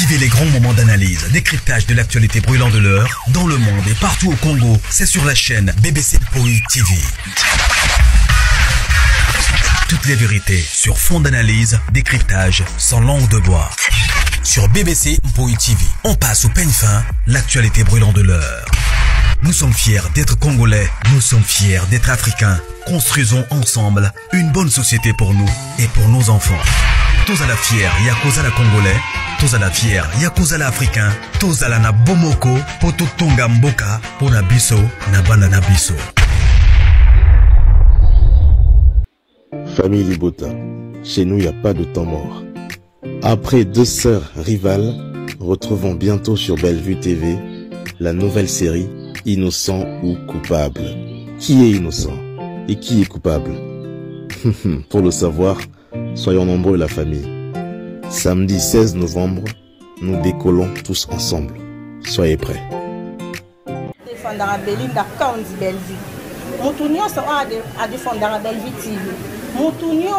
Vivez les grands moments d'analyse, décryptage de l'actualité brûlante de l'heure, dans le monde et partout au Congo. C'est sur la chaîne BBC Mpoi TV. Toutes les vérités sur fond d'analyse, décryptage, sans langue de bois. Sur BBC Mpoi TV, on passe au peigne fin, l'actualité brûlante de l'heure. Nous sommes fiers d'être Congolais, nous sommes fiers d'être Africains. Construisons ensemble une bonne société pour nous et pour nos enfants. Tous à la fière, Yakozala Congolais. Tous à la fière, Yakozala Africain. Tous à la na Bomoko, Poto Tonga Mboka, Pona Biso, Nabana Nabiso. Famille Libota, chez nous il n'y a pas de temps mort. Après deux sœurs rivales, retrouvons bientôt sur Bellevue TV la nouvelle série Innocent ou coupable. Qui est innocent et qui est coupable? Pour le savoir, soyons nombreux la famille. Samedi 16 novembre, nous décollons tous ensemble. Soyez prêts. Défendra Belinda Kandi Bellevue. Moutounion a défendra Bellevue TV. Moutounion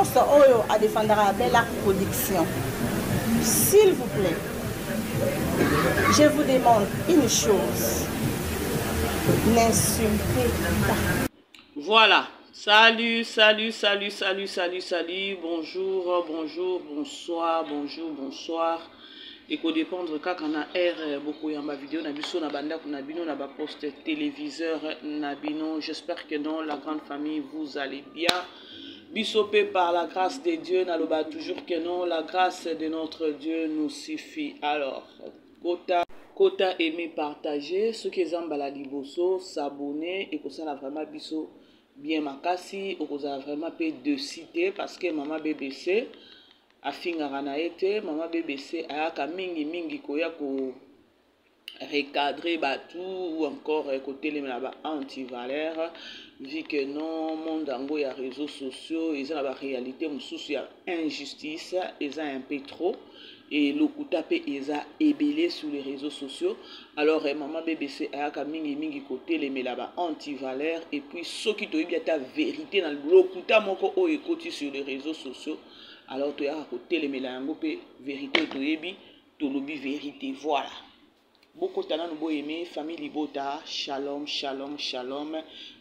a défendra Bella Production. S'il vous plaît, je vous demande une chose. N'insultez pas. Voilà. Salut, salut, salut, salut, salut, salut. Bonjour, bonjour, bonsoir, bonjour, bonsoir. Et qu'on dépendre quand on a air beaucoup y a ma vidéo, nabiso na banda kunabino na ba poste téléviseur nabino. J'espère que dans la grande famille vous allez bien. Bisopé par la grâce de Dieu, n'aloba toujours que non, la grâce de notre Dieu nous suffit. Alors, Kota aimer partager, ceux qui ont la liboso, s'abonner et que ça la vraiment biso bien makasi, ou que ça vraiment peut de citer parce que maman BBC a fini à été, maman BBC a mingi koya ko recadrer tout ou encore côté les anti-valeurs vu que non monde ango ya réseaux sociaux ils ont la réalité mususu ya injustice ils ont un peu trop et le kutape ils ont ébélé sur les réseaux sociaux alors maman BBC a mingi côté les anti-valeurs et puis ceux qui te bien ta vérité dans le kuta moko o ekoti sur les réseaux sociaux alors tu as côté les melango pe vérité to yebi to lobi vérité voilà. Beaucoup de nous aimé famille Libota, shalom, shalom, shalom,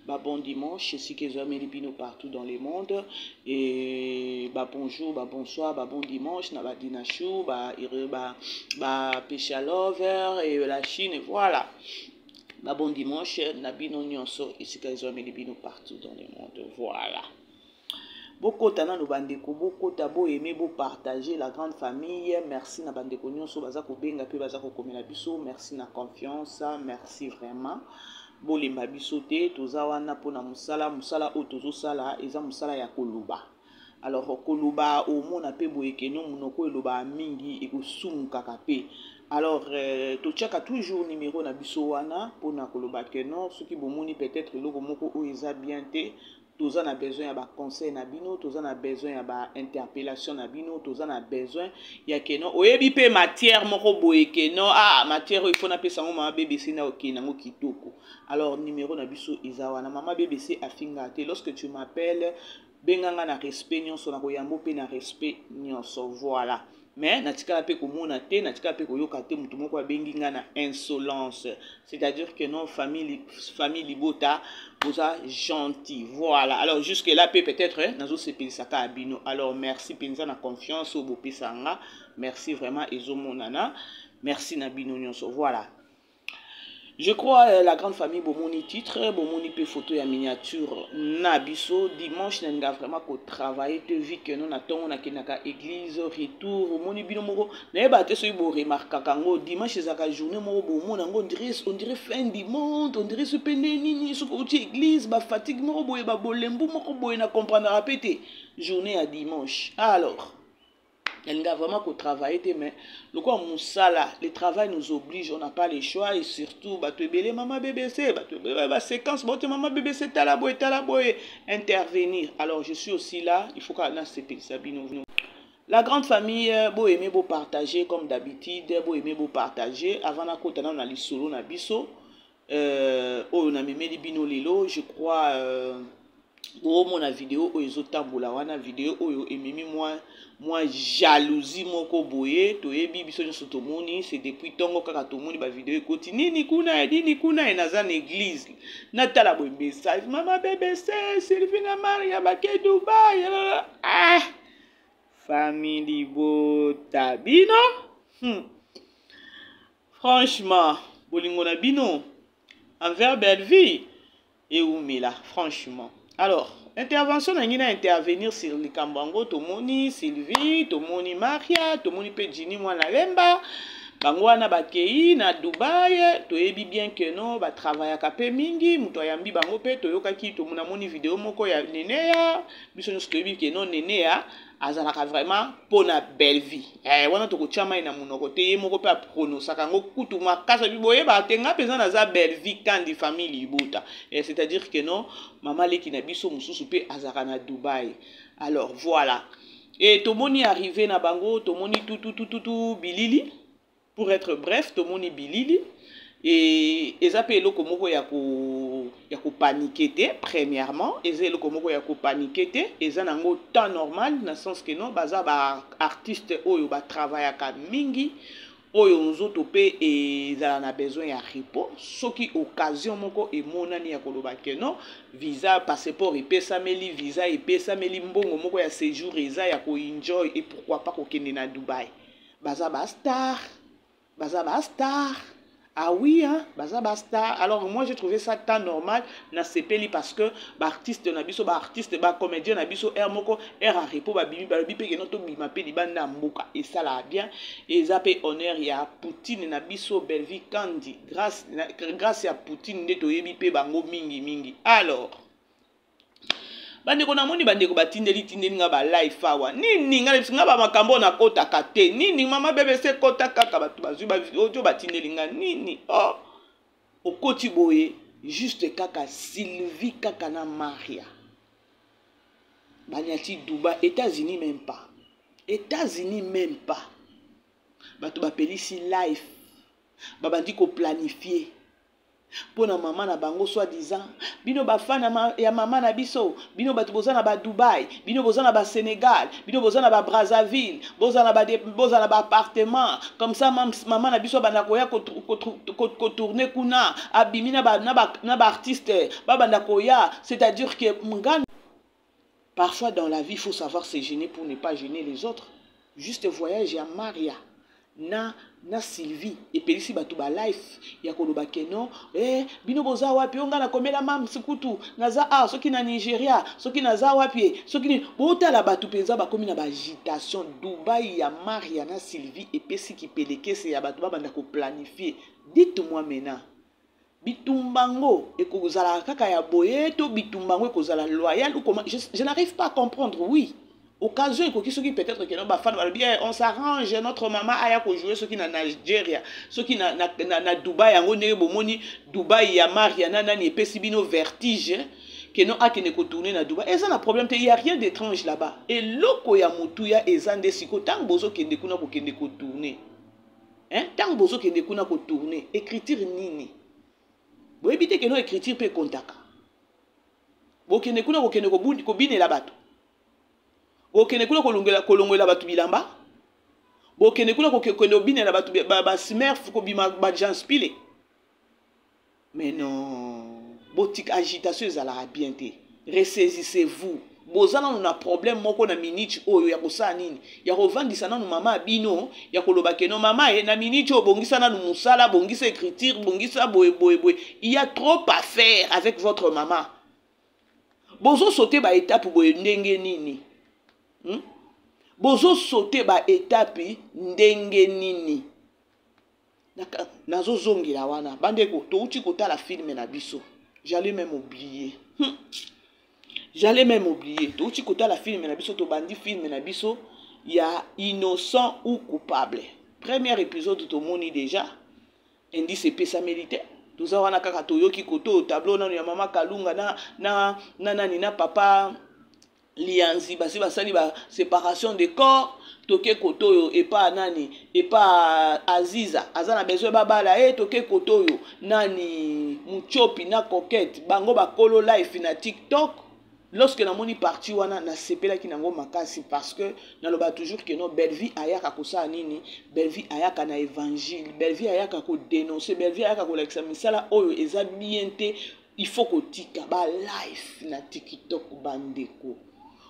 bah bon dimanche, c'est que les Libino partout dans le monde et bah bonjour, bah bonsoir, bah bon dimanche, na ba dinachou, bah Pesha Lover et la Chine, et voilà. Bah bon dimanche, nabino nyonso, et c'est que les Libino partout dans le monde, voilà. Beaucoup de nous bandeko, beaucoup d'abo aimer beau partager la grande famille. Merci na bandeko nyonso baza ko benga pe baza ko komela biso. Merci na confiance, merci vraiment. Bolemba biso te toza wana pona musala o tozo sala eza musala ya koluba. Alors koluba o mona pe boyekeno munoko eloba mingi e ko sumuka pe. Alors to chaka toujours numéro na biso wana pona koluba keno soki bomoni peut-être loko moko o eza bien te. Tous en a besoin ya ba conseil na bino, tous en a besoin ya ba interpellation na bino, tous en a besoin ya keno oyebi pe matière moko boye keno matière il faut na pesa ngo mama BBC na okina ngo kitoko. Alors numéro na biso izawa na mama BBC afinga te lorsque tu m'appelles benganga na respect nyonso na koyambo pe na respect nyonso voilà. Mais natika pe ko mona te natika pe ko yoka te mutu moko abengi nga na insolence, c'est-à-dire que non famille Libota vous a gentil voilà. Alors jusque là peut-être nazo sepelisa ka abino. Alors merci penza na confiance au bopesanga, merci vraiment ezo monana, merci na bino nyonso voilà. Je crois la grande famille bomoni titre, bomoni pe photo ya miniature nabiso dimanche n'enga vraiment ko travailler te vie que non attend on a kenaka église retour moni bino moko na ba te so bo remarque kango dimanche ezaka journée moko bomona ngo on dirait fin du monde, on dirait ce peneni so ko église ba fatigue moko boye ba bolembu moko boye na comprendre répéter journée à dimanche. Alors elle n'a vraiment qu'au travail, mais le quoi moussala, le travail nous oblige, on n'a pas le choix et surtout, maman BBC, séquence, maman BBC, talaboye, intervenir. Alors je suis aussi là, il faut qu'on a Sabino. La grande famille, beau aimer, beau partager comme d'habitude, beau aimer, beau partager. Avant la côte, on a les solo, on a biso, on a mis bino lilo, je crois. Bon, na vidéo oyo ezotambola wana vidéo oyo ememi moi jalousie moko boye toyebi biso nyonso tomoni c'est depuis tongo kaka tomoni ba vidéo ekoti nini kuna naza na église natala boye message mama BBC Sylvie na Maria bake Dubai famille bota bino franchement bolingo na bino envers Belleville et Oumila franchement. Alors, intervention na ngina intervenir sur le Kambango, tomoni Sylvie, tomoni Maria, tomoni Pejini mwana lemba, bango wana bakei na Dubai, toyebi bien que non ba travailler ka mingi, muto yambi bango pe toyokaki tomona moni vidéo moko ya Nenea, biso nyonso toyebi que non Nenea azalaka vraiment pona Belleville. Wana toko chama ina munoko te ye moko pe a pronosaka ngo kutu makasa biboye ba tenga peza na za Belleville kandi famille Libota. C'est-à-dire que non mama leki na biso mususu pe azaka na Dubai. Alors voilà. Et tomoni arrivé na bango, tomoni tout bilili. Pour être bref, tomoni bilili. Et ezape eloko moko ya ko paniquer premièrement, eloko moko ya ko paniquer eza nango temps normal na sens que non baza ba artiste oyo ba travailler ka mingi oyo nzoto pe ezala na besoin ya repos soki occasion moko emonani ya koloba ke non visa passeport epesameli visa epesameli mbongo moko ya séjour eza ya ko enjoy et pourquoi pas kokende na Dubai baza ba star ah oui, hein, baza basta. Alors moi j'ai trouvé ça temps normal na sepeli parce que ba artiste na biso ba artiste ba comédien na biso moko a repos ba bimi ba bipe ke noto bima pe libanda mboka et ça là bien et zape honneur ya Poutine na biso Belleville kandi grâce à Poutine nde toyebi pe bango mingi. Alors bandeko na moni bandeko batindeli nga ba live awa nini nga ba makambo na kota kate nini mama BBC kota kaka batu bazwi ba audio batindeli nga nini okoti boye juste kaka Sylvie kaka na Maria banyati Dubai États-Unis même pas batu bapelisi live babandi ko planifier pona mama na bango soi-disant bino bafana ya mama na biso bino batu bozana ba Dubai bino bozana ba Sénégal bino bozana ba Brazzaville bozana ba appartement comme ça mama na biso bana koya ko tourner kuna abimina na ba artiste ba bana koya c'est-à-dire que mngana parfois dans la vie il faut savoir se gêner pour ne pas gêner les autres juste voyage ya Maria na Sylvie et pelisi batu ba life ya koloba keno bino boza wapi onga na komela mam sikutu naza soki na Nigeria soki naza wapi soki ni botala batu penza ba komi na ba agitation Dubai ya Maria na Sylvie et pesi ki pelekese ya batu ba banda ko planifier. Dites-moi maintenant bitumbango ekozala kaka ya boye to bitumbango ekozala loyal ou comment je n'arrive pas à comprendre. Oui, occasion qui peut-être que on s'arrange notre maman aya ko jouer ce qui na Nigeria ce qui na Dubai yango ne bomoni Dubai ya Maria nana ni pesi bino vertige que non akene ko tourner na Dubai et ça na problème il y a rien d'étrange là-bas et loko ya mutuya ezande siko tant bozo kende kuna ko kende ko tourner tant bozo kende kuna ko tourner écriture nini bo ebite que non écriture pe kontaka bo kende kuna ko kende ko binela bato okene kuna kolongela batu bilamba okene kuna kokende obinela batu ba smurf ko bima ba gens pile mais non botique agitation ezala bien te ressaisissez-vous bozana na problème moko na minute oyo ya kosala nini ya kovandisa nanu mama bino ya koloba keno mama na minute obongisa nanu musala bongisa écriture bongisa boye il y a trop à faire avec votre maman bozo sauter ba étape boye ndenge nini bozo sauter ba étape ndenge nini nazo zongela wana bandeko touti kotala film na biso j'allais même oublier touti kotala film na biso to bandi film na biso ya innocent ou coupable premier épisode to moni déjà indice pesa mérité toza wana kaka toyoki koto tableau nanu ya mama Kalunga na papa Lianzi basi basali ba séparation de corps toke kotoyo et pas nani et pas Aziza azana besoin babala toke kotoyo nani Muchopi na Coquette bango ba kolo life na TikTok lorsque na moni parti wana na sepela ki nango makasi parce que na loba toujours que non Belleville ayaka kosa nini Belleville ayaka na évangile Belleville ayaka ko dénoncer Belleville ayaka ko lekisa misala oyo eza bien te il faut ko tika ba live na TikTok bandeko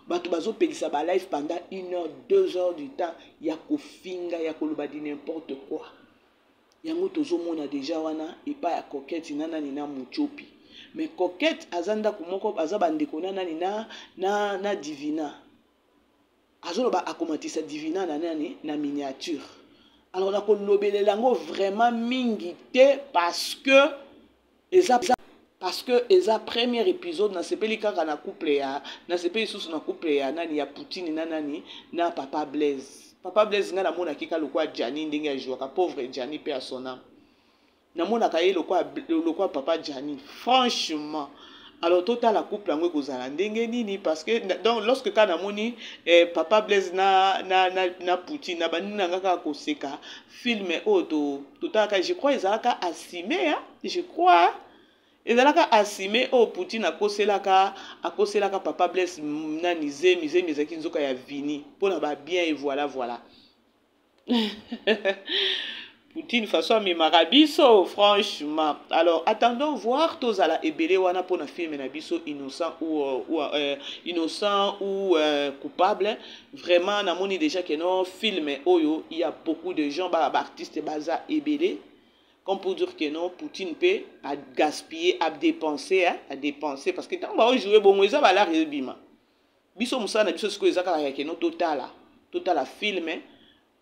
bato bazo pelisa ba live pendant 1 heure 2 heures du temps ya ko finga ya ko loba di n'importe quoi yango tozo mona déjà wana et pas ya coquette nana ni na muchopi. Mais coquette azanda kumoko azaba ndeko nani na divina azoloba akomatisa divina na nani na miniature alors na ko lobelango vraiment mingi te parce que eza premier épisode na sepeli kaka na couple ya na sepeli sous na couple ya nani ya Poutine na nani na Papa Blaise nga na mona kika lokwa Jani ndenge ya jouaka pauvre Jani pe à son âme na mona kaye lokwa Papa Jani franchement alors total la couple yango kozala ndenge nini parce que donc lorsque kana moni Papa Blaise na Poutine na banina ngaka ko seka film auto total ka je crois ezalaka assumé hein je crois ezalaka assumé au Poutine akoselaka Papa Blaise na nizemi zaki nzoka ya vini pona ba bien et voilà Poutine façon mi marabiso franchement alors attendons voir tozala ebele wana pona film na biso innocent ou coupable vraiment na moni déjà que non film oyo il y a beaucoup de gens ba artistes baza ebele comme pour dire que non Poutine peut à gaspiller à dépenser parce que tant ba jouer bon eza ba la rebima biso musana biso siko ezaka ya que non total film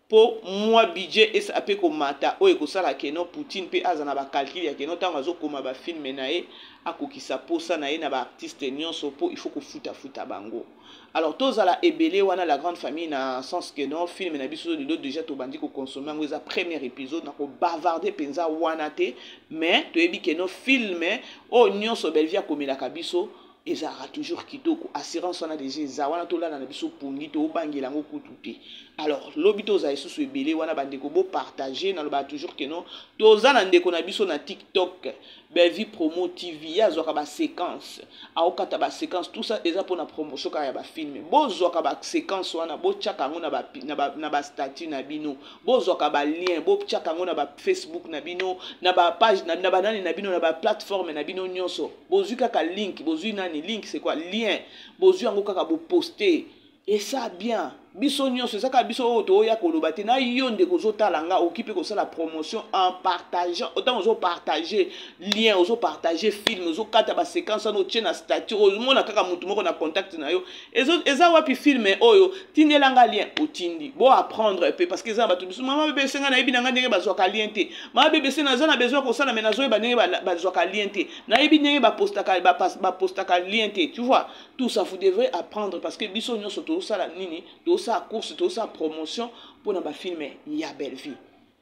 pour moi budget et ça peut komata o ekosala ke no Poutine pe azana ba calcul ya ke no tango azokoma ba film na ye akokisa posa na ye na ba artiste nyonso po il faut ko futa bango alors tozala ebele wana la grande famille na sens que non film na biso de déjà to bandi ko consommer ngo za premier épisode na ko bavarder penza wana te mais to ebi ke no film o nyonso Belleville komela kabiso ezara toujours kitoko assurance wana déjà zawana to lana na biso pungi to bangela ngo kututé alors lobito za isusu ebele wana bandeko bo partager na loba toujours que non toza na ndeko na biso na TikTok Belleville Promo TV ya zoka ba séquence aokata ba séquence tout ça déjà pour na promotion ka ya ba film bo zoka ba séquence wana bo tchaka ngo na ba statut na bino bo zoka ba lien bo tchaka ngo na ba Facebook na bino na ba page na ba nani na bino na ba plateforme na bino nyonso bo zuka ka link bo zu nani link c'est quoi lien bo zu ngo kaka bo poster et ça bien biso nyonso ezaka biso oto ya koloba te na yonde kozotala nga okipe kosala promotion en partageant autant ozo partager lien ozo partager film ozo kata ba séquence no tchena statut mona kaka mutu moko na contact na yo eza wapi film oyo tindelanga lien otindi bo apprendre peu parce que ça batu biso mama bébé senga na yebi nanga ndenge bazwaka lien te mama bébé senga na besoin kosala mais nazo ba ndenge bazwaka lien te na yebi ndenge ba postaka lien te tu vois tout ça vous devrez apprendre parce que biso nyonso to sala nini sa course to sa promotion pour na ba film ya Belleville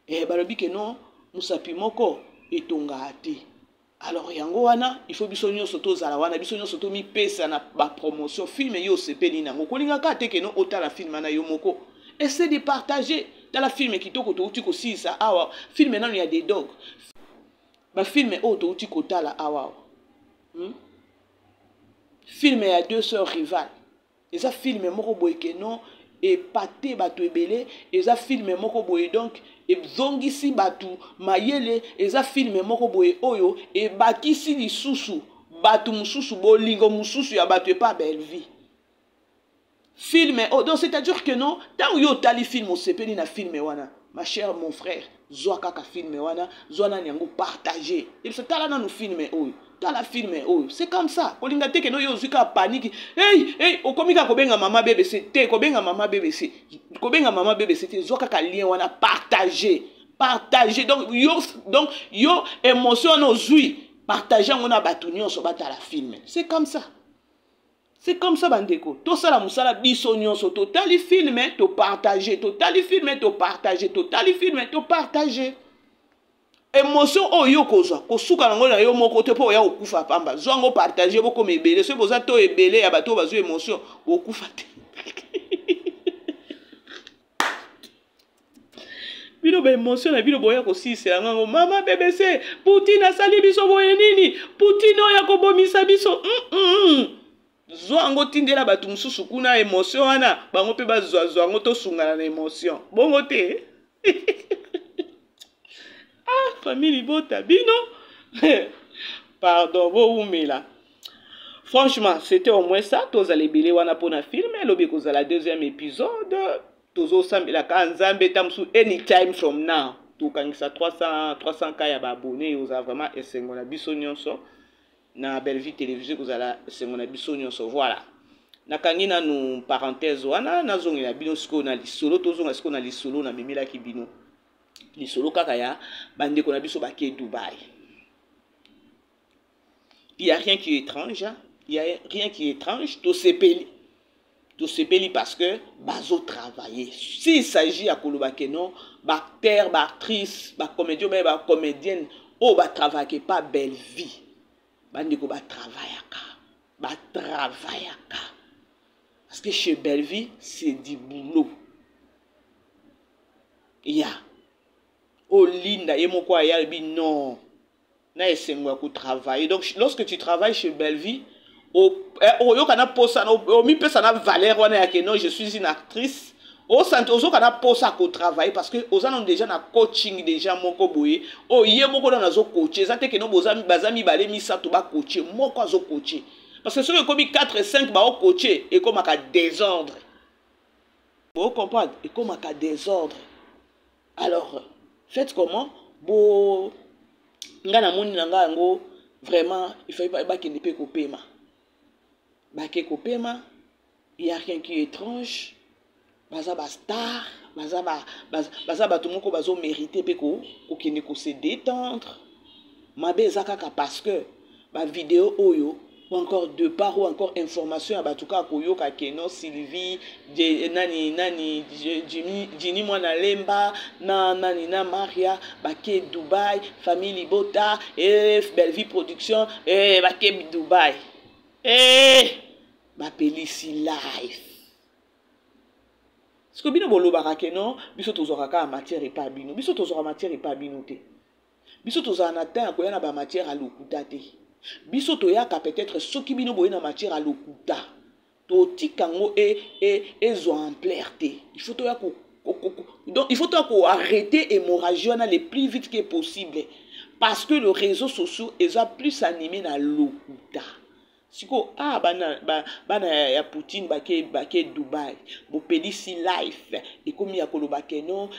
et balobi que non musapi moko etonga ate alors yango wana il faut biso nyonso to zala wana biso nyonso to mi pesa na ba promotion film yo sepeli na ngoko linga ka te que non otala film na yo moko essaie de partager dans la film kitoko to uti ko sisa awa film nanu ya des dogs ba film o to uti ko tala awa film ya deux sœurs rivales et ça film moko boy que non et pâté bato ebele eza film moko boye donc e zongisi bato mayele eza film moko boye oyo e bakisi lisusu bato mususu bolingo mususu ya bato pas Belleville film oh, donc c'est-à-dire que non tant yo tali film osepeli na film wana ma chère mon frère zoa kaka film wana zoa na nyango partager et c'est tala na no film oyo dans la film oh c'est comme ça kolinga te que no yo zuka panique hey okomika kobenga mama BBC te kobenga mama BBC te zoka ka lien wana partager donc yo émotion no zui partager ngona batu nyonso bata la film c'est comme ça bandeko to sala musala biso nyonso totali film to partager émotion oyo kozwa kosuka nango na yo moko te po ya okufa pamba zwango partager boko mebele so boza to ebele ya bato bazo émotion okufa te bino ba émotion na bino boya ko sisela ngango mama BBC Poutine asali biso boye nini Poutine oya ko bomisa biso Zoango tindela batu mususu kuna émotion wana bango pe bazwa to sungana na émotion bongo te. Ah famille bota bino. Pardon bo umela. Franchement, c'était au moins ça. Tous les billets wana pour na film et lobi koza la deuxième épisode. Tous ensemble la kanzambe tamsu anytime from now. Tout kangisa 300 k ya ba abonnés aux a vraiment esengo na biso nyonso. Na Bellevue télévision kozala esengo na biso nyonso voilà. Nakangi na nu parenthèse wana nazongi na bino siko na lisolo tozonga siko na lisolo na memela ki bino. Lisolo kaka ya bande ko na biso ba ke Dubaï. Il y a rien qui est étrange, hein? Il y a rien qui est étrange, tout se peli parce que bazo travailler. S'il s'agit à Kolobakeno, acteur, actrice, comédien, comédienne, oh ba travailler pas belle vie. Bandiko ba travailler parce que chez Bellevue c'est du boulot. Il y a oh linda yemoko ayalbi non na esengo ko travailler. Donc lorsque tu travailles chez Bellevue yo kana posa no mi pesa na valeur wana ya que non je suis une actrice au santo ozo kana posa ko travailler parce que ozana déjà na coaching déjà moko boye o ye moko na zo coacher ça te que non bazami balé misato ba coacher moko azo coacher parce que ceux comme 4 et 5 ba o coacher et comme aka désordre vous comprenez et comme aka désordre alors faites comment bo ngana moni nanga ngo vraiment il faut pas qu'il ne peut couper ma Baké Kopema, il n'y a rien qui est étrange. Baza ba star, baza ba tout le monde bazo mérité peko, okene ko se détendre. Mabe zakaka parce que ba vidéo oyo ou encore de part ou encore information à batuka koyo ka keno Sylvie, nani Jimmy mwana Lemba, nani na Maria, baké Dubaï, famille Bota, Bellevue production, baké Dubaï. Ma pelisi life. Ce que bino bolo barake non, biso tozora ka matière et pas bino. Biso tozora matière et pas bino te. Biso tozora na temps ko yana ba matière à lokuta te. Biso toyaka peut-être soki bino boye na matière à lokuta. To tikango exemplaire te. Il faut toya ko donc il faut toya ko arrêter hémorragie na le plus vite que possible parce que le réseau social est plus animé na lokuta. Siko bana ya Poutine baké Dubaï bo pelisi life et comme ya kolobake non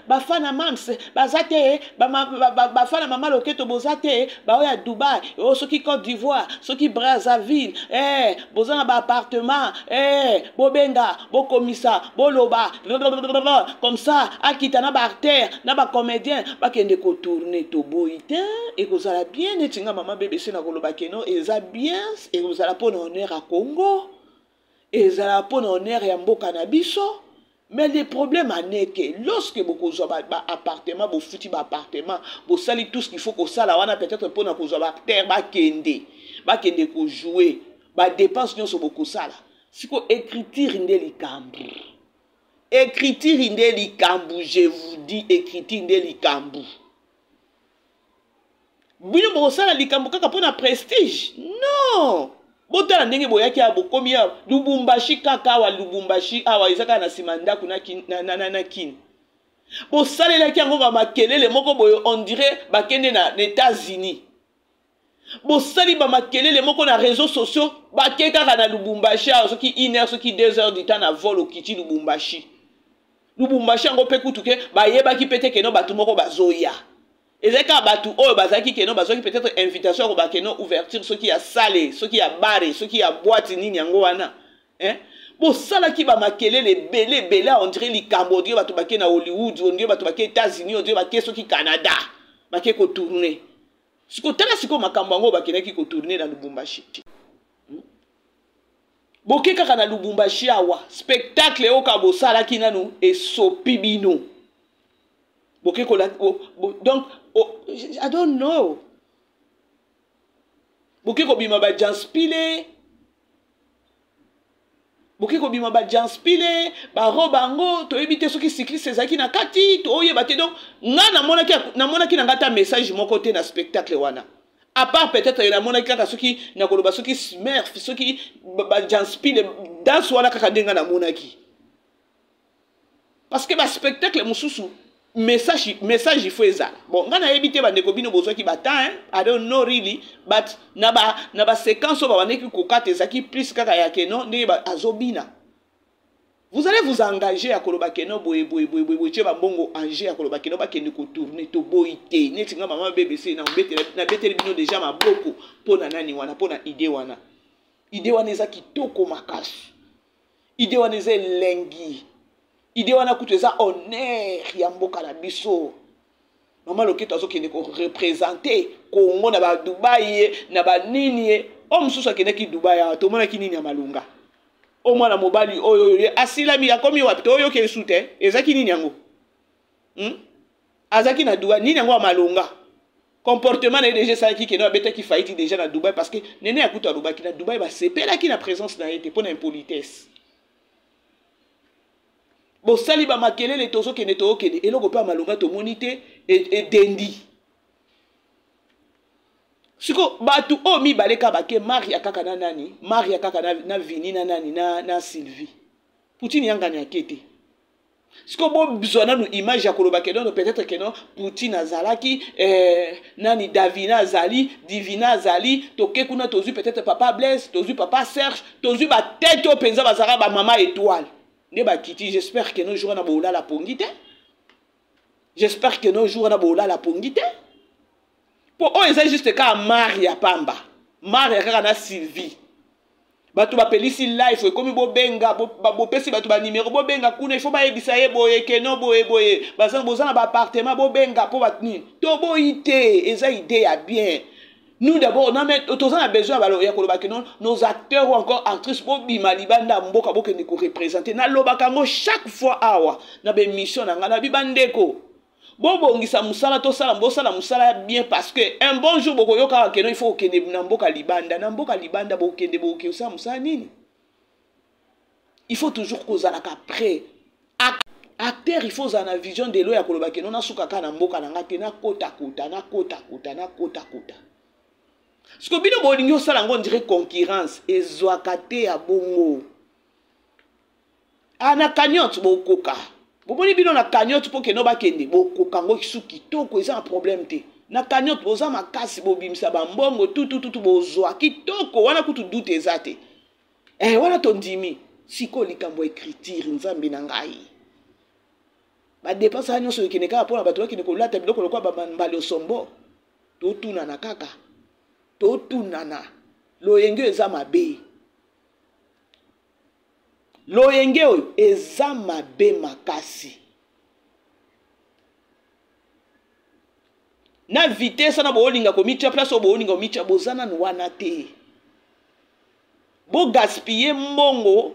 bafana mams bazate bafana mama loketo bozate ba ya Dubaï oh soki Côte d'Ivoire soki Brazzaville bozana ba appartement bobenga bo komisa boloba comme ça akitana ba artère na ba comédien bakende ko tourner to boite et kozala bien etinga mama BBC na kolobake non eza bien et vous allez pour honneur à Congo et vous allez pour honneur à Mboka na biso mais le problème est que lorsque beaucoup de appartements vous foutu appartement vous salez tout ce qu'il faut que ça là on a peut-être pour na kozo ba terre ba kende ko jouer ba dépense nyonso beaucoup ça là siko écriture ndeli kambu je vous dis écriture ndeli kambu bino bosala likambo kaka pona prestige non botala ndenge boyaki abokomi ya Lubumbashi kaka wa Lubumbashi awa izaka na simanda kuna na kin bosalelaki yango ba makelele moko boyo on dirait bakende na États-Unis bosali ba makelele moko na réseaux sociaux bakeka na Lubumbashi soki 1 heure soki 2 heures du temps na vol okiti Lubumbashi yango pe kutuke ba yebaki pete keno batu moko bazoya. Et c'est quand batu oh bazaki keno bazaki peut-être invitation ko bakeno ouverture ce qui a salé ce qui a barré ce qui a boîte ni nyango wana bo sala ki ba makelele belé on dirait li Cambodge batu baké na Hollywood on dirait batu baké États-Unis on dirait baké ce qui Canada baké ko tourner siko tala siko makambo ngo bakena ki ko tourner na Lubumbashi boké kaka na Lubumbashi awa spectacle o ka bo sala ki nanu e sopibino boké ko donc I don't know. Boké ko bima ba janspile. Boké ko bima ba janspile, ba robango to ebite soki cycliste ezaki na kati to oyeba te donc nga na monaki na ngata message mon côté na spectacle wana. À part peut-être la monaki kaka soki na koloba soki smurf soki janspile dans wana kaka ndenga na monaki. Parce que ba spectacle mususu message il faut ça. Bon, ngana ebité ba ndeko bino bozo ki bata hein. I don't know really, but na ba séquence ba waneki kokate zaki plus kaka ya keno ndenge ba azobina. Vous allez vous engager à koloba keno boye ba mbongo engager à koloba keno ba kende ko tourner to boité. Neti nga maman BBC na beteli bino déjà maboko pona nani wana pona idée wana. Idée wana eza kitoko makasi. Idée wana eza lengi. Idée wana kutu eza honneur ya mboka na biso. Maman Loketo azokende ko représenter Congo na ba Dubai na ba nini o mususu akende ki Dubai to mona ki nini ya malunga. O mwana mobali oyo asilami akomi wapi to oyo ke sute ezaki nini yango azaki na Dubai nini yango malunga comportement na déjà ça qui ke no beta ki faiti déjà na Dubai parce que nene akuta Dubai ki na Dubai ba sepela ki na présence na yete pour na impolitesse bo sali ba makelele tozo ke neto okede eloko pa malunga to monite et dendi siko batu o mi baleka bake Maria kaka na nani Maria kaka na Vini na nani na Sylvie Poutine yangani akete siko bo bizona no image ya koloba ke non peut-être que non Poutine azalaki nani Davina azali Divina azali toke kuna tozu peut-être papa Blaise tozu papa Serge tozu ba tête o penza bazara ba mama étoile ne ba kiti j'espère que nos jours na bola la pongite j'espère que nos jours na bola la pongite. Pour eux, c'est juste qu'à Maria Pamba. Maria Kana Sylvie. Batu ba pelisi life comme bo benga bo pesi batu ba numéro bo benga kuna il faut ba ebisa ye boye keno boye bazan bozana ba appartement bo benga po batni to bo ité eza idée ya bien. Nous d'abord on a besoin ya koloba que nos acteurs ou encore actrices bo bima libanda mboka bo ke ne ko représenter na lobaka ngo chaque fois awa na be mission na ngana bibandeko. Bobo ngisa musala to sala mbosala musala bien parce que un bon jour boko yoka keno il faut kende na mboka libanda bo kende bo ke usala musala nini. Il faut toujours kozala ka prêt. Acteur il faut za na vision de lo ya koloba keno na suka ka na mboka na ngate na kota. Siko bino bo lingo sala ngo dire concurrence ezwakate ya bongo. Ana kanyot bo koka. Boboni bino na cagnotte pour que no ba kende boko kango kisu kitoko eza un problème te na cagnotte boza makasi bobimisa ba mbongo tout bozwa kitoko wana kutu doute ezate wana tondimi siko likambo écriture nzambe na ngai ba dépense anyo so kineka pona bato bakine ko lata biloko lokwa ba mbalo sombo to tuna na kaka to tuna na loyenge eza mabe loyenge oyo eza mabe makasi na vitesse na bolinga ko mitia place o bolinga o mitia bozana no wana te bo gaspiller mbongo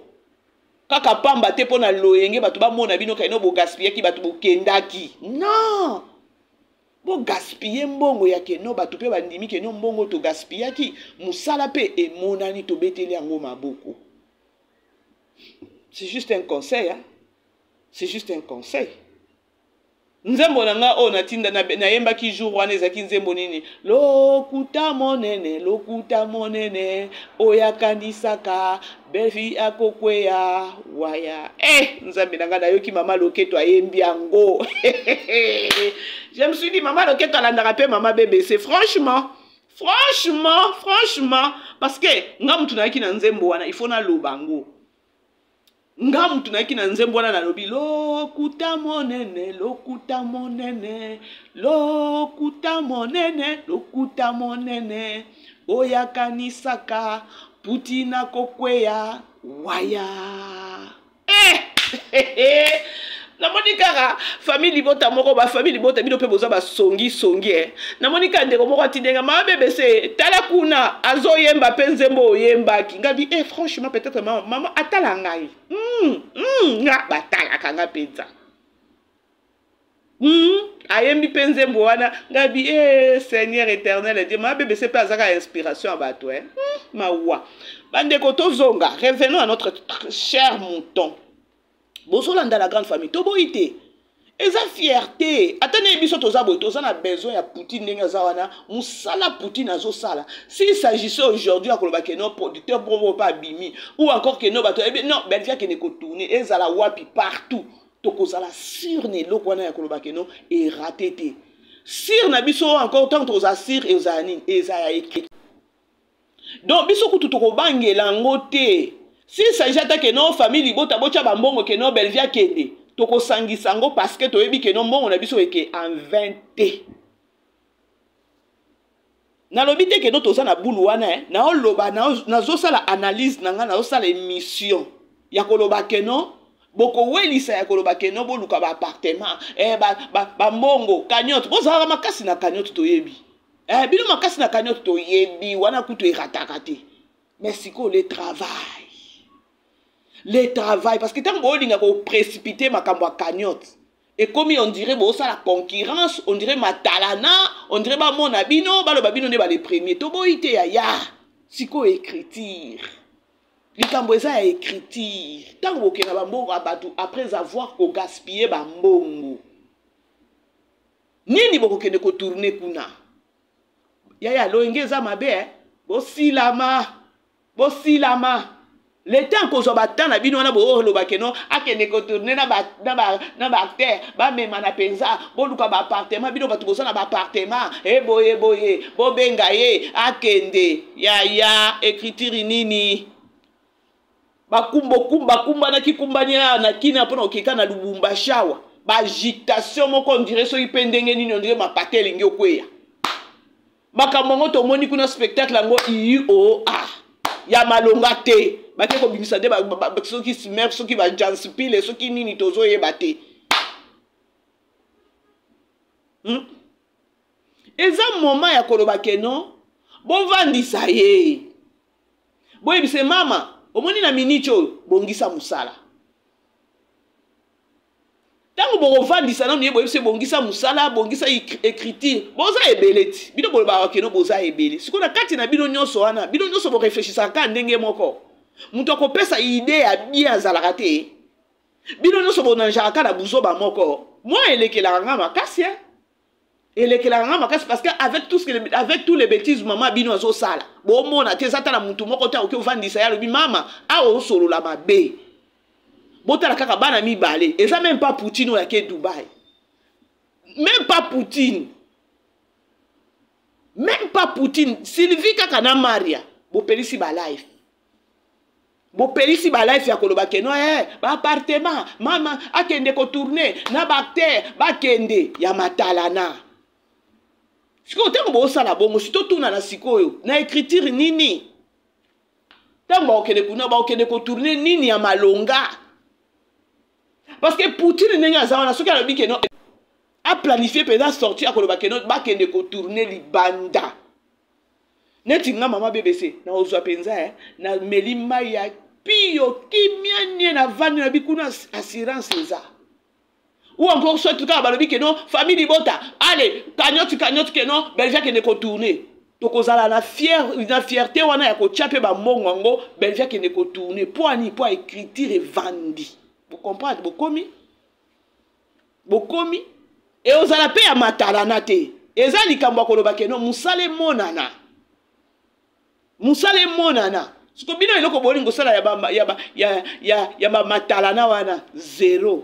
kaka pamba te pona loyenge bato ba mona bino kaino bo gaspiller ki bato bo kendaki non bo gaspiller mbongo ya keno bato pe bandimi keno mbongo to gaspiller ki musala pe emonani to beteli yango maboko. C'est juste un conseil, hein? C'est juste un conseil. Nzembo nanga o natinda na yemba ki jour wana ezaki nzembo nini lokuta monene oyakanisaka belfi akokweya waya nzambe nanga na yoki mama Loketo ayembi yango. Je me suis dit mama Loketo alandaka pe mama BBC franchement parce que nga mutu na yaki na nzembo wana il faut na lobango nga mutu na yaki na nzembo wana na lobi lokuta monene oyakanisaka Putina kokweya waya na monika famille libota moko ba famille libota bino pe boza ba songi na monika ndeko moko atindenga ma BBC tala kuna azoyemba pe nzembo oyemba ki ngabi franchement peut-être maman atala ngai nga batala kanga penza ayembi pe nzembo wana ngabi Seigneur éternel Dieu ma BBC pe azaka inspiration à bato mawa bandeko tozonga revenons à notre cher mouton. Bozolanda la grande famille toboite eza fierté atane biso toza boye toza na besoin ya Poutine ndenge aza wana musala Poutine azosala s'il s'agissait aujourd'hui ya koloba ke no producteur provo pas bimi ou encore que no bato non Belgique ne ko tourner ezala wapi partout tokozala sur ne loko wana ya koloba ke no et raté te sur na biso encore tant toza sur et ozani eza ya écrit donc biso kutu tokobangela ngote s'il s'agit que no famille bota bocha bambongo ke no Belgique kende toko sangisango parce que toyebi ke no mbongo na biso eke en 20 na lobi te ke no toza na bulu wana na oloba na zo sala analyse nanga na zo sala émission ya koloba ke no boko welisa ya koloba ke no boluka ba appartement ba mbongo cagnotte bozala makasi na cagnotte toyebi bino makasi na cagnotte toyebi wana kutu erataka te mais siko le travail parce que tant que vous précipité ma cagnotte et comme on dirait ça la concurrence on dirait ma talana on dirait ba mon abino ba le babino ne ba les premiers to boité ya siko écriture likambo eza ya écriture tant que na bambongo abatu après avoir ko gaspiller bambongo nini boko kende ko tourner kuna ya lo ngeza mabe bo silama le temps qu'on soit battant na bino na bo lo bakeno akene ko tourner na ba acteur ba mema na penza bo luka ba appartement bino batu bosa na ba appartement boye bo benga ye akende ya écriture nini ba kumba na kikumbania na kina pona okeka na Lubumba shawa ba agitation moko on dirait so ipendenge nini on dirait ma patel ngi okweya makambo to moni kuna spectacle ngo IOA ya malonga te bake ko bimisa de soki smer soki ba janspile soki nini tozo yeba te eza moment ya koloba ke no bo vandisa ye boye bise mama omoni na minicho bongisa musala tango bo vandisa na boye bise bongisa musala bongisa écriture boza ebeleti bino boloba ke no boza ebele sikola kati na bino nyonso wana bino nyonso bo réfléchissa ka ndenge moko mutu akopesa idée ya bien azalaka te bino nyonso bonanjaka na buzoba moko moi elekelaka nga makasi elekelaka nga makasi parce que avec tous les bêtises mama bino azosala bomona te ezata na mutu moko te oke ovandisa ya lobi mama awa osolola mabe botala kaka bana mibale eza même pas Poutine oyo ake Dubaï même pas Poutine Sylvie kaka na Maria bopelisi ba life ya koloba ke no ba appartement mama akende ko tourner na bakter bakende ya matalana siko tango bo sala bongo sito tuna na sikoyo na écriture nini tango okende kuna ba okende ko tourner nini ya malonga parce que Poutine nenga azawana soki alobi ke no a planifié peut-être sortir akoloba ke no bakende ko tourner libanda neti nga mama BBC na ozwa penza na melima ya pio kimia nie na vani na bikuna assurance eza ou encore soit tout cas balobi ke no famille bota allez cagnotte ke no Belgique ne ko tourner to kozala na fierté wana ya ko chape ba mbongo ngo Belgique ne ko tourner poani po écriture vandi vous comprenez bokomi et ozala pe ya matalana te eza likambo koloba ke no musale monana siko bino eloko bolingo sala ya matalana wana zéro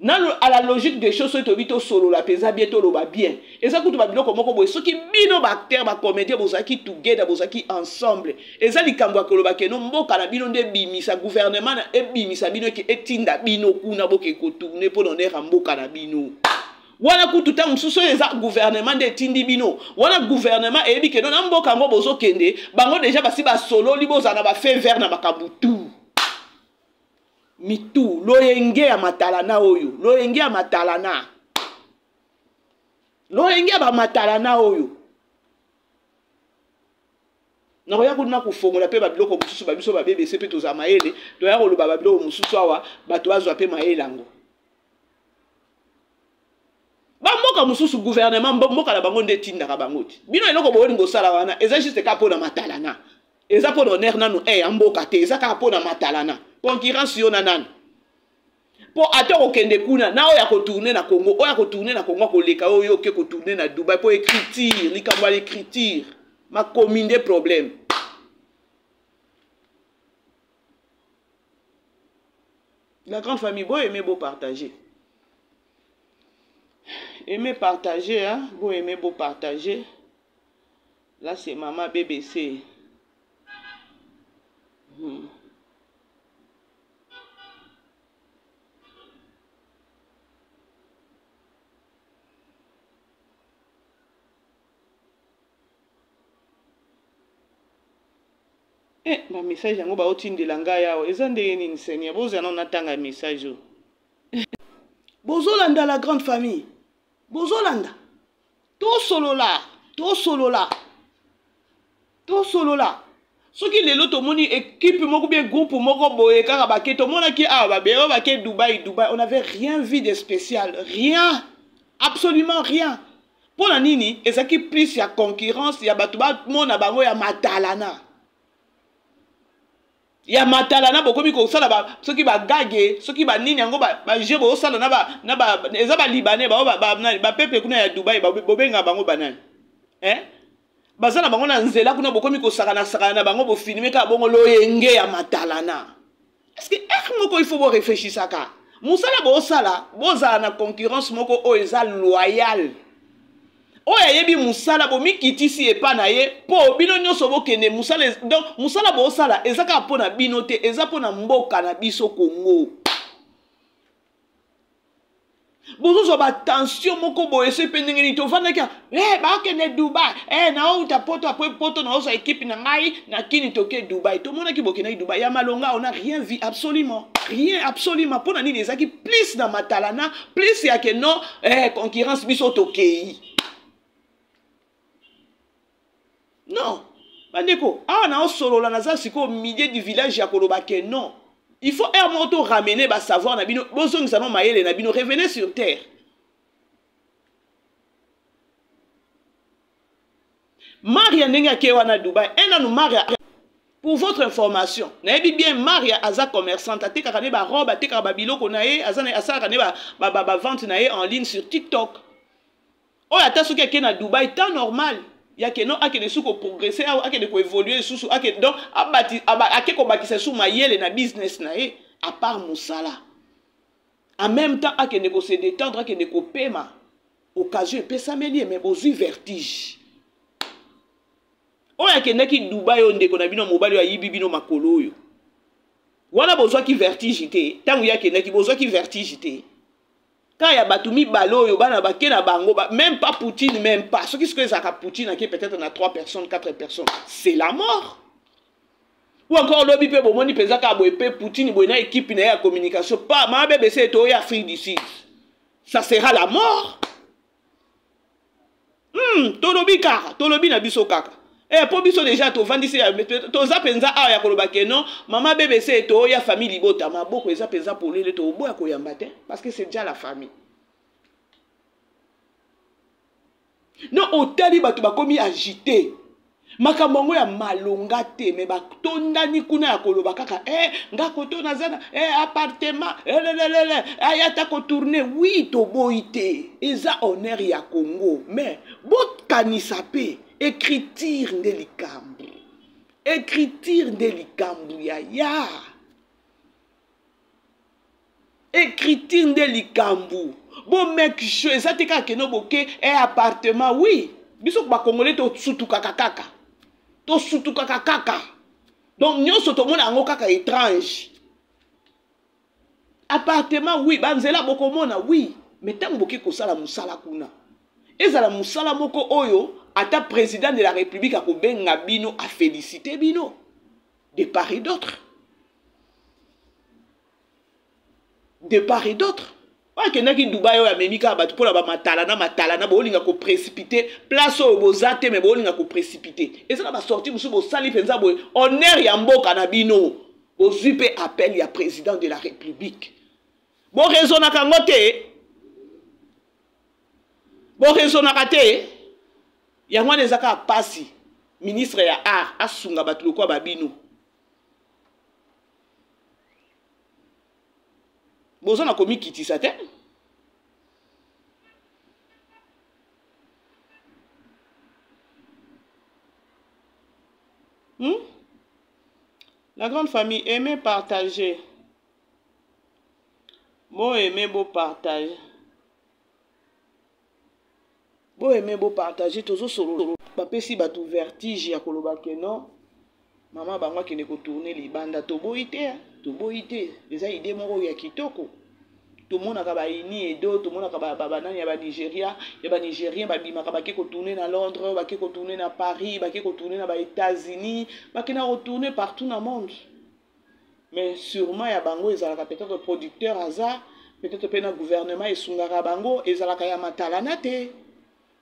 nano à la logique des choses to bito solo la pesa bientôt lo ba bien eza kutu ba biloko moko boye soki bino ba acteur ba comédien bozaki together bozaki ensemble eza likambo koloba ke no mboka na bino nde bimisa gouvernement na ebimisa bino ke etinda bino kuna boke ko tourner po nonera mboka na bino wana kutu ta mususu eza gouvernement de tindi bino wana gouvernement ebi ke no na mboka ngo bozo kende bango déjà basi ba solo liboza na ba fait vert na makabutu mitu loyenge ya matalana oyo loyenge ya matalana oyo na koya kuna kufongola pe ba biloko mususu ba biso ba BBC pe toza maele to ya koloba ba biloko mususu awa bato bazwa pe maele ngo ba mboka mususu gouvernement mboka na bango nde tindaka bango ti bino eloko bolingo sala wana eza juste ka pona matalana eza pona honneur nanu mboka te eza ka pona matalana concurrence yo nanan po ata okende kuna na oya ko tourner na Congo oya ko tourner na Congo ko leka oyo ke ko tourner na Dubaï po écriture likambo l'écriture ma commune des problèmes. La grande famille, vous aimez beau partager. Aimez partager, hein? Vous aimez beau partager. Là, c'est maman BBC. Ma message yango ba otindi langa yao ezande ni nsenya boza na natanga message yo bozolanda la grande famille bozolanda to solola soki lelo to moni équipe moko bien groupe moko boye kaka baké to mona ki ah babero baké Dubaï on n'avait rien vu de spécial, rien, absolument rien. Pour la nini ezaki plus ya concurrence ya batu ba mona bango ya matalana. Ya matalana bokomi ko sala ba soki ba gage soki ba nini yango ba jebo sala na ba eza ba libanais ba peuple kuna ya Dubaï ba bobenga bango banani bazala bango na nzela kuna bokomi ko sakana na bango bo filmer ka bongo loyenge ya matalana. Est-ce que moko il faut bo réfléchir ça ka musala bo sala bozala na concurrence moko o eza loyal oya yebi musala bo mikitisi epa na ye po bino nyonso bokende musala donc musala bo sala ezaka pona bino te eza pona mboka na biso Congo bozo ba tension moko bo ese pendengeni to vanda kia ba kende Dubai na uta poto après poto na osa équipe na ngai na kini toke Dubaï to mona ki bokena Dubaï ya malonga on n'a rien vu absolument pona nini ezaki plus na matalana plus ya ke non concurrence biso tokei. Non, bandeko, na solo la naza siko au milieu du village ya kolobake non. Il faut un moto ramener ba savoir na bino bozong sanon mayele na bino revenez sur terre. Maria nenga kewa na Dubaï, nous Maria pour votre information, na yebi bien Maria aza commerçante, ate kakane ba robe, ate kakaba biloko na ye, asa kakane ba vente na ye en ligne sur TikTok. Oya ta soki ke na Dubaï temps normal. Ya que non ake de sou ko progresser ake de ko évoluer sous ake donc abati ake ko bakisa sou mayele na business na ye à part musala en même temps ake ne ko se détendre ake ne ko pema occasion pesa meli mais bozui vertige oya ke ndaki Dubaï on ndeko na bino mobali ya yibi bino makolo yo wana bozwa ki vertige te tangu ya ke ndaki bozwa ki vertige te. Quand il y a Batumi Balo, même pas Poutine, même pas. Ce qui se fait à Poutine, peut-être on a 3 personnes, 4 personnes. C'est la mort. Ou encore, l'objet peut bon, Poutine, il y a une équipe, il y a une communication. Pas, ma bébé, c'est Afrique d'ici. Ça sera la mort. Tolobi kaka, tolobi na biso kaka. Pour biso déjà, to vendisi ya, to zapenza a ya kolobake non, maman bébé c'est to ya famille libota, ma boko eza penza pour le to boya ko yambate parce que c'est déjà la famille. Non, otali batu bakomi agité. Makambo ya malonga te mais ba tondani kuna ya koloba kaka nga koto nazana appartement ayata ko tourner oui to boité eza honneur ya Congo mais bot kanisa pe écriture de likambu ya écriture de likambu bon mec eza te kaka no boke appartement oui biso ba congolais to sutuka kaka to sutuka kaka donc nyonso to mona ngo kaka étrange appartement oui banzela boko mona oui mais tango boke ko sala musala kuna ezala musala moko oyo ata président de la République a benga bino a félicité bino de part et d'autre ouais que naki Dubaï ya memika batu pour la matalana bolinga ko précipiter place au bozate mais bolinga ko précipiter et ça va sortir musu bo sali penza boy honneur ya mboka na bino bozupe appel ya président de la République bon raison na kangote ya ngwane zaka pasi ministre ya art asunga batu lokwa babino bozo na komi kitisa te. La grande famille, aimez partager. Bon aimer, beau partager. Bon aimer, beau partager. Tozo solo. Papé si batou vertige ya koloba ke non. Maman bangwa ki ne ko tourner libanda. Tobo ite. Tobo ite. Eza idée moko ya kitoko. Tout le monde a ini et d'autres, tout le monde a banane ya ba Nigeria, ya ba Nigérien ba bima ka ko tourner na Londres, ba ko tourner na Paris, ba ko tourner na ba États-Unis, ba na retourner partout dans le monde. Mais sûrement ya bango ezalaka peut-être producteur hasard, peut-être pe na gouvernement esungaka bango ezalaka ya matalana te.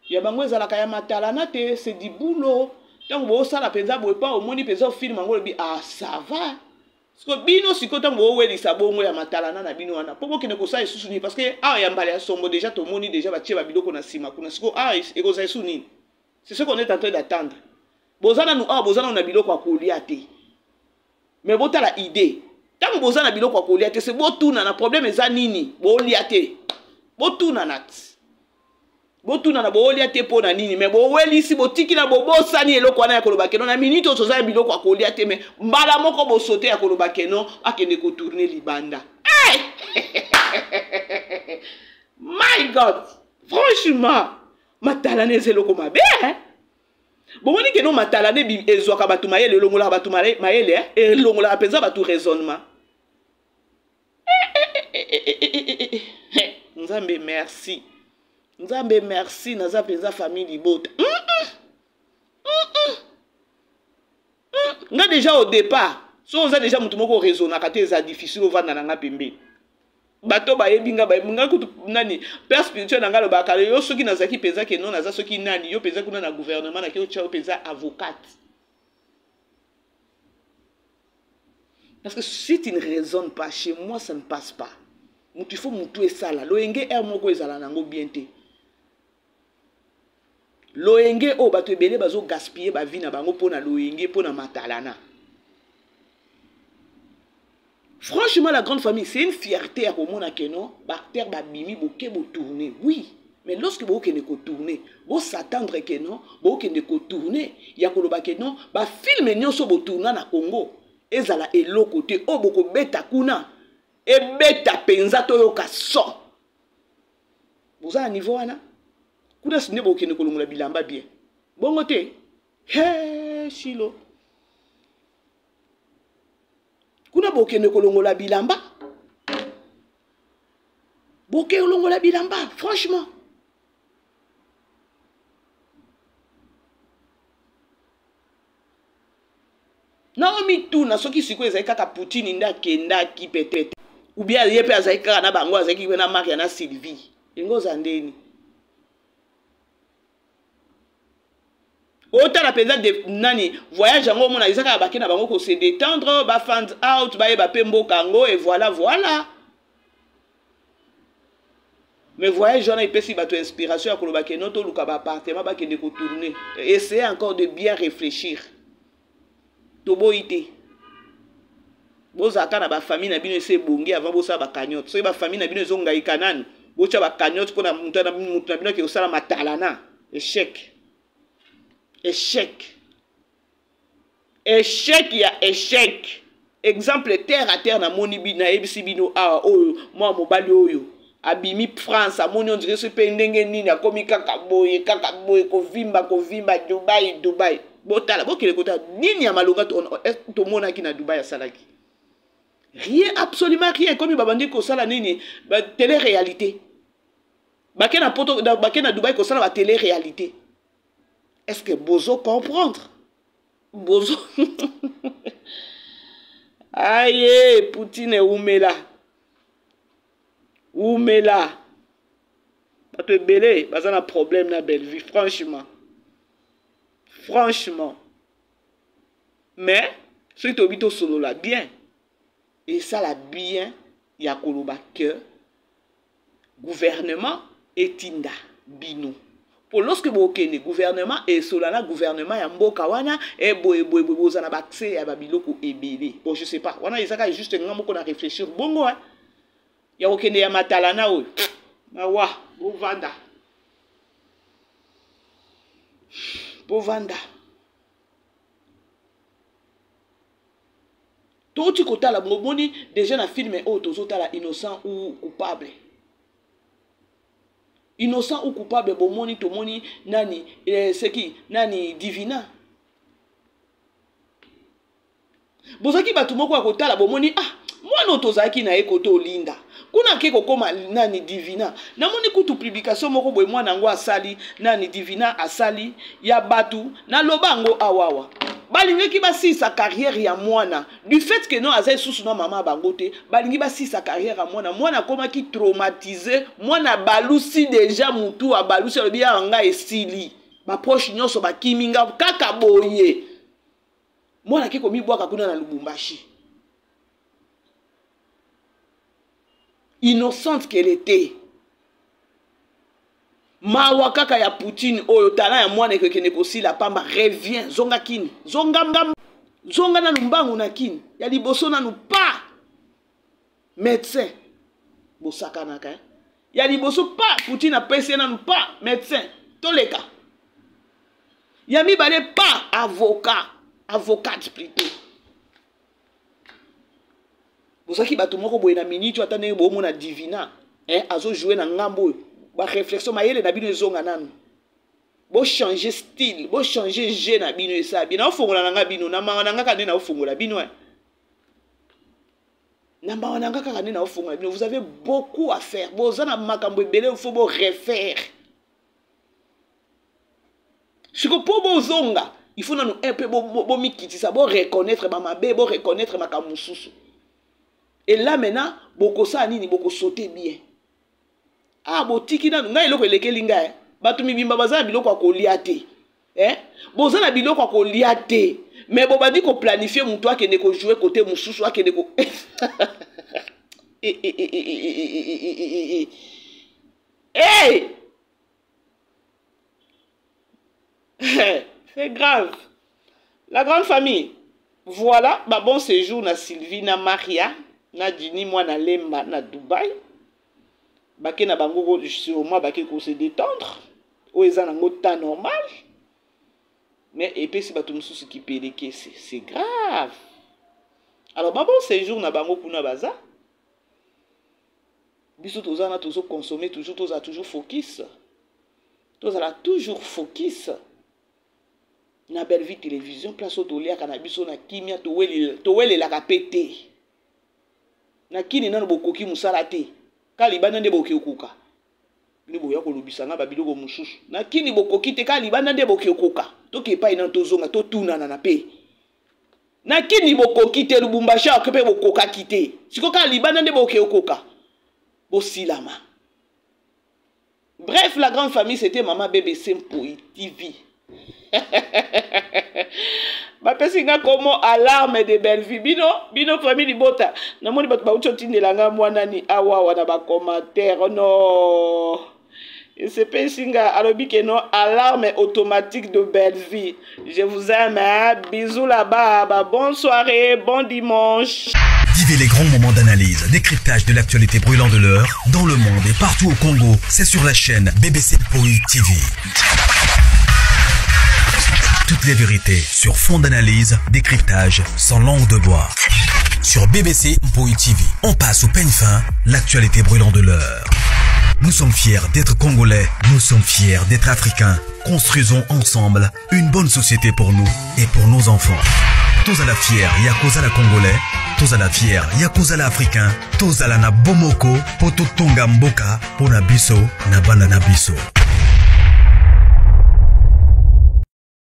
Ya bango ezalaka ya matalana te, c'est du boulot. Donc bo sala penza bo pa au moni penza film bango bi ah ça va. Parce que bino si kota mo weli sabongo ya matalana na bino wana poko kene ko sa isusu ni parce que ah ya mbale ya sombo déjà to moni déjà ba tie ba biloko na sima kuna siko ah e ko sa isusu ni. C'est ce qu'on est en train d'attendre. Bozana nous ah bozana na biloko akolia te. Mais bota la idée. Tant bozana biloko akolia te c'est botuna na problème eza nini bo lia te. Botuna nat. Botuna na bo lia te pona nini mais bo weli si botiki na bo bosani eloko wana ya koloba keno na minute ozoza biloko akolia te mais mbala moko bo sauter ya koloba keno akende ko tourner libanda. Hey! My God! Franchement, matalane zeloko mabe hein? Bon on dit que non matalane bi ezwaka batu mayele longola batu mayele hein et longola penza batu raisonnement. Nzambe merci. Nzambe merci naza penza famille libota. Nga déjà au départ, so on a déjà mutu moko raisonner kate za difficile ovanda na nga pembe. Bato ba yebinga ba munga kutu nani père spirituel nanga lo bakale yo soki nazaki penza ke non naza soki nani yo penza kuna na gouvernement na ke yo penza avocate. Parce que si tu ne raisonnes pas chez moi ça ne passe pas. Mutu faut mutu esala lo enge er moko ezala nango bien te. Loenge o bato ebele bazo gaspiller ba vie na bango pona loenge pona matalana. Franchement la grande famille c'est une fierté à komona keno ba terre ba bimi boke bo tourner. Oui, mais lorsque bo kene ko tourner, bo s'attendre keno, bo kene ko tourner, ya koloba keno ba film nyonso bo tourner na Congo. Ezala eloko te o boko beta kuna. E beta penza to yo ka so. Boza niveau wana kuna sine bo kene kolongola bilamba bien. Bongo te. He shilo. Kuna bo kene kolongola bilamba. Bo kene kolongola bilamba franchement. Naomi tuna soki siko ezali kaka Poutine nda kenda ki peut-être. Ou bien yepe azali kaka na bango azali na Maria na Sylvie. Engo zandeni. Autant la pesa de nani voyage yango mona izaka baki na bango ko se détendre ba find out ba yeba pembo kango et voilà. Mais voyage jona ipesi bato inspiration ya koloba ke noto luka ba appartement ba kende ko tourner. Essayez encore de bien réfléchir. Tobo ite. Bozaka na ba famille na bino ese bongi avant bosa ba cagnotte. So ba famille na bino zonga ikanani. Bocha ba cagnotte pona mutu na bino ke osala matalana. Échec. Échec. Échec ya échec. Exemple terre à terre na moni bi na ebisi bino a oyo moi mobali oyo abimi France amoni on dirait ce pendenge nini akomi kaka boye ko vimba Dubai. Botala bokele kota nini ya malonga to mona ki na Dubai ya salaki. Rien, absolument rien. Comme babandi ko sala nini ba télé-réalité. Bakena poto bakena Dubai ko sala ba télé-réalité. Est-ce que Bozo comprendre? Bozo. Aïe, Poutine et Oumela. Pas te belé, pas un problème na belle vie, franchement. Franchement. Mais, ce qui est solo là, bien. Et ça là, bien, il y a Koloba que gouvernement et Tinda, Bino. Pour lorsque vous avez le gouvernement et solana gouvernement ya mboka wana et bozana accès à babiloko ebele. Bon je sais pas. Wana isaka juste ngamo ko na réfléchir bongo hein. ya kokende ya matala na oyo mawa bovanda bovanda toti kotala bomoni déjà na filme oyo tozotala innocent ou coupable innocent ou coupable bomoni tomoni nani seki nani Divina bozaki bato moko ya kotala bomoni mwana tozalaki na ye koto linda kuna ke kokoma nani Divina namoni kutu publication moko boye mwana ngo asali nani Divina asali ya batu na lobango awawa balingaki basi sa carrière ya mwana du fait que non azai susu na mama bangote balingi basi sa carrière ya mwana koma ki traumatisé mwana balusi déjà mutu a balusi le bien nga esili ba proche nyonso ba kiminga kaka boye mwana ki komi bwaka kuna na Lubumbashi innocente qu'elle était mawa kaka ya Poutine oyo tala ya mwana ekekene kosila pamba revient zonga kini zonga na lumbangu na kini ya liboso nanu pa médecin bosaka naka ya liboso pa Poutine apesi nanu pa médecin toleka ya mibale pa avocate plutôt bosaki bato moko boye na minute atane bomo na Divina azo jouer na ngambo ba réflexion mayele na bino ezonga nanu bo changer style bo changer jeu na bino esa bino ofongola nanga bino na manga nanga kande na ofongola bino na manga nanga kande na ofongola bino vous avez beaucoup à faire bozana makambo ebele faut bo refaire siko po bozonga il faut nanu un peu bo mikitisa bo reconnaître ba mabe bo reconnaître makamususu et là maintenant boko sa nini boko sauter bien botiki nanu ngai eloko elekeli ngai bato mibimba bazala biloko ya kolia te bozala biloko ya kolia te mais bobadi ko planifier mutu akende ko jouer côté mususu akende ko c'est grave la grande famille voilà bon séjour na Sylvie na Maria na Dini moi na Lemba na Dubaï bake na bango sûrement bake ko se détendre o ezana ngo temps normal mais epesi bato mususu ki peleke c'est grave alors bon séjour na bango kuna baza biso tozana toujours consommer toujours toza toujours focus tozala toujours focus na Belle Vie télévision place otolia kana biso na kimia towele la kapete na kini nano bokoki musala te kalibana nde boki okuka ni boya kolubisanga babiloko mususu na kini bokoki te kalibana nde boki okuka toki epai na tozonga totunana na pe na kini bokoki te Lubumbashi akepe bokoka kite siko kalibana nde boki okuka bosilama. Bref, la grande famille c'était Maman BBC Mpoi TV. Ba pesinga komo alarme de Belle Vie bino famille libota namoni bato ba utotindela mwana ni awa wana ba commentaire no se pesinga alobi que non alarme automatique de Belle Vie. Je vous aime, hein? Bisous là-bas, bonne soirée, bon dimanche. Vivez les grands moments d'analyse, décryptage de l'actualité brûlante de l'heure dans le monde et partout au Congo. C'est sur la chaîne BBC Mpoi TV. Toutes les vérités sur fond d'analyse, décryptage sans langue de bois. Sur BBC Mpoi TV, on passe au peigne fin l'actualité brûlante de l'heure. Nous sommes fiers d'être Congolais, nous sommes fiers d'être Africains. Construisons ensemble une bonne société pour nous et pour nos enfants. Tous à la fière, Yakoza la Congolais. Tous à la fière, Yakoza la Africain. Tous à la na Bomoko, Poto Tonga Mboka, Pona Biso, na Banana Biso.